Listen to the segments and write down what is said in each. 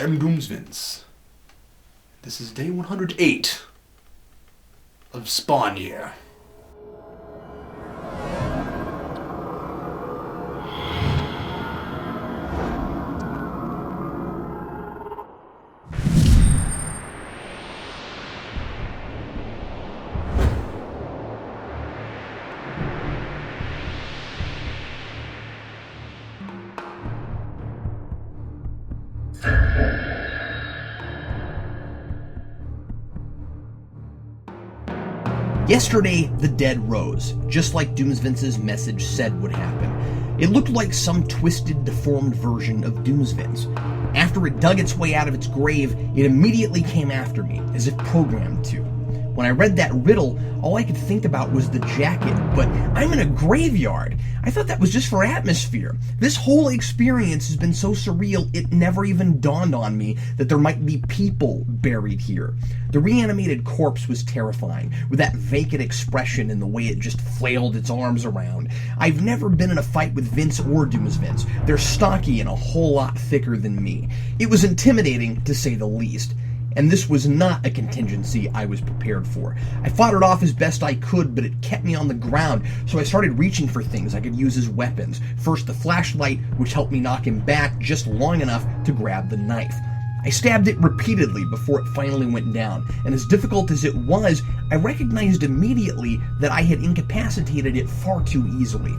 am Doomsvince. This is day 108 of Spawn Year. Yesterday, the dead rose, just like Doomsvince's message said would happen. It looked like some twisted, deformed version of Doomsvince. After it dug its way out of its grave, it immediately came after me, as if programmed to. When I read that riddle, all I could think about was the jacket, but I'm in a graveyard. I thought that was just for atmosphere. This whole experience has been so surreal, it never even dawned on me that there might be people buried here. The reanimated corpse was terrifying, with that vacant expression and the way it just flailed its arms around. I've never been in a fight with Vince or Doomsvince. They're stocky and a whole lot thicker than me. It was intimidating, to say the least. And this was not a contingency I was prepared for. I fought it off as best I could, but it kept me on the ground, so I started reaching for things I could use as weapons. First the flashlight, which helped me knock him back just long enough to grab the knife. I stabbed it repeatedly before it finally went down, and as difficult as it was, I recognized immediately that I had incapacitated it far too easily.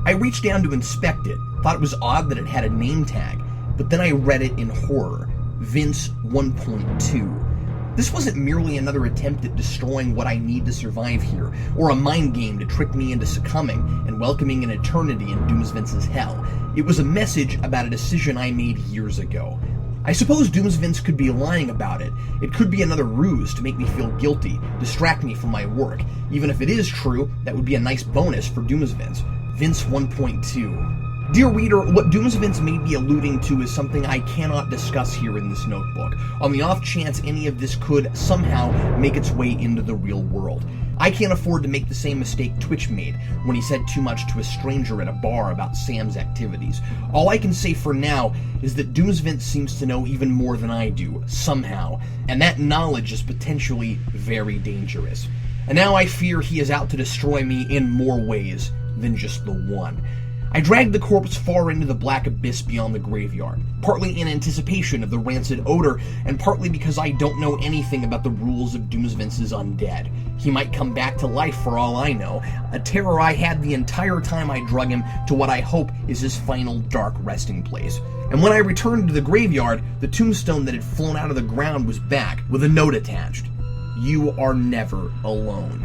I reached down to inspect it, thought it was odd that it had a name tag. But then I read it in horror. Vince 1.2. This wasn't merely another attempt at destroying what I need to survive here, or a mind game to trick me into succumbing and welcoming an eternity in Doomsvince's hell. It was a message about a decision I made years ago. I suppose Doomsvince could be lying about it. It could be another ruse to make me feel guilty, distract me from my work. Even if it is true, that would be a nice bonus for Doomsvince. Vince 1.2. Dear reader, what Doomsvince may be alluding to is something I cannot discuss here in this notebook, on the off chance any of this could somehow make its way into the real world. I can't afford to make the same mistake Twitch made when he said too much to a stranger at a bar about Sam's activities. All I can say for now is that Doomsvince seems to know even more than I do, somehow, and that knowledge is potentially very dangerous. And now I fear he is out to destroy me in more ways than just the one. I dragged the corpse far into the black abyss beyond the graveyard, partly in anticipation of the rancid odor, and partly because I don't know anything about the rules of Doomsvince's undead. He might come back to life for all I know, a terror I had the entire time I drug him to what I hope is his final dark resting place. And when I returned to the graveyard, the tombstone that had flown out of the ground was back, with a note attached. You are never alone.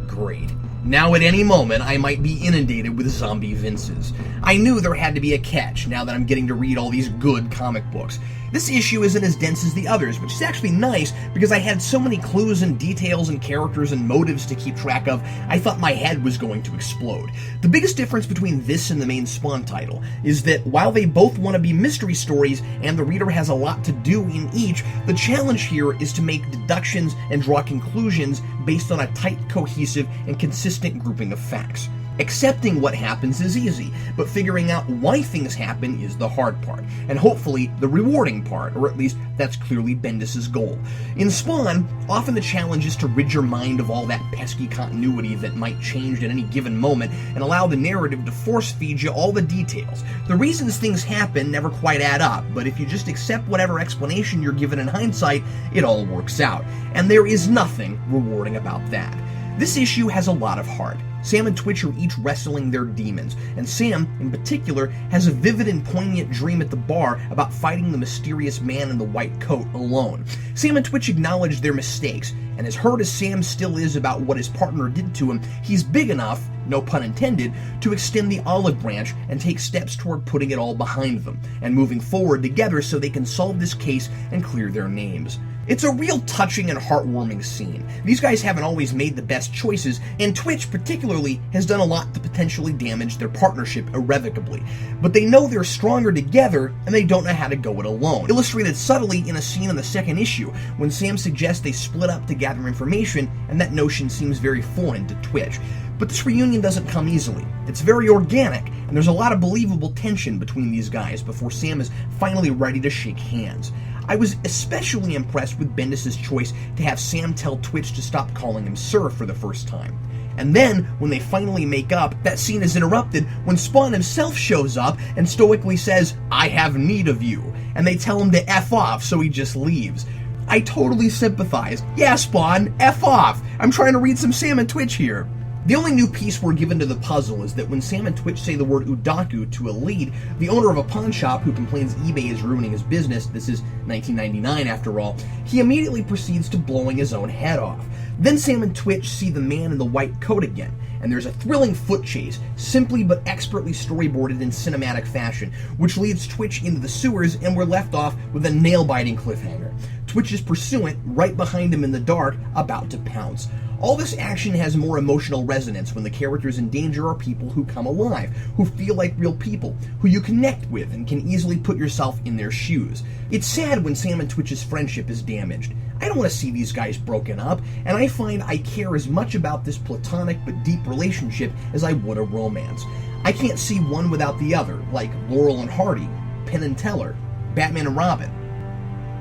Great. Now at any moment, I might be inundated with zombie Vinces. I knew there had to be a catch now that I'm getting to read all these good comic books. This issue isn't as dense as the others, which is actually nice because I had so many clues and details and characters and motives to keep track of, I thought my head was going to explode. The biggest difference between this and the main Spawn title is that while they both want to be mystery stories and the reader has a lot to do in each, the challenge here is to make deductions and draw conclusions based on a tight, cohesive, and consistent grouping of facts. Accepting what happens is easy, but figuring out why things happen is the hard part, and hopefully the rewarding part, or at least that's clearly Bendis' goal. In Spawn, often the challenge is to rid your mind of all that pesky continuity that might change at any given moment and allow the narrative to force-feed you all the details. The reasons things happen never quite add up, but if you just accept whatever explanation you're given in hindsight, it all works out, and there is nothing rewarding about that. This issue has a lot of heart. Sam and Twitch are each wrestling their demons, and Sam, in particular, has a vivid and poignant dream at the bar about fighting the mysterious man in the white coat alone. Sam and Twitch acknowledge their mistakes, and as hurt as Sam still is about what his partner did to him, he's big enough, no pun intended, to extend the olive branch and take steps toward putting it all behind them, and moving forward together so they can solve this case and clear their names. It's a real touching and heartwarming scene. These guys haven't always made the best choices, and Twitch particularly has done a lot to potentially damage their partnership irrevocably. But they know they're stronger together, and they don't know how to go it alone. Illustrated subtly in a scene in the second issue, when Sam suggests they split up to gather information, and that notion seems very foreign to Twitch. But this reunion doesn't come easily. It's very organic, and there's a lot of believable tension between these guys before Sam is finally ready to shake hands. I was especially impressed with Bendis' choice to have Sam tell Twitch to stop calling him Sir for the first time. And then, when they finally make up, that scene is interrupted when Spawn himself shows up and stoically says, "I have need of you," and they tell him to F off, so he just leaves. I totally sympathize. Yeah, Spawn, F off! I'm trying to read some Sam and Twitch here. The only new piece we're given to the puzzle is that when Sam and Twitch say the word Udaku to a lead, the owner of a pawn shop who complains eBay is ruining his business, this is 1999 after all, he immediately proceeds to blowing his own head off. Then Sam and Twitch see the man in the white coat again, and there's a thrilling foot chase, simply but expertly storyboarded in cinematic fashion, which leads Twitch into the sewers, and we're left off with a nail-biting cliffhanger. Twitch's pursuant, right behind him in the dark, about to pounce. All this action has more emotional resonance when the characters in danger are people who come alive, who feel like real people, who you connect with and can easily put yourself in their shoes. It's sad when Sam and Twitch's friendship is damaged. I don't want to see these guys broken up, and I find I care as much about this platonic but deep relationship as I would a romance. I can't see one without the other, like Laurel and Hardy, Penn and Teller, Batman and Robin,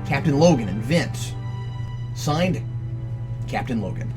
Captain Logan and Vince. Signed, Captain Logan.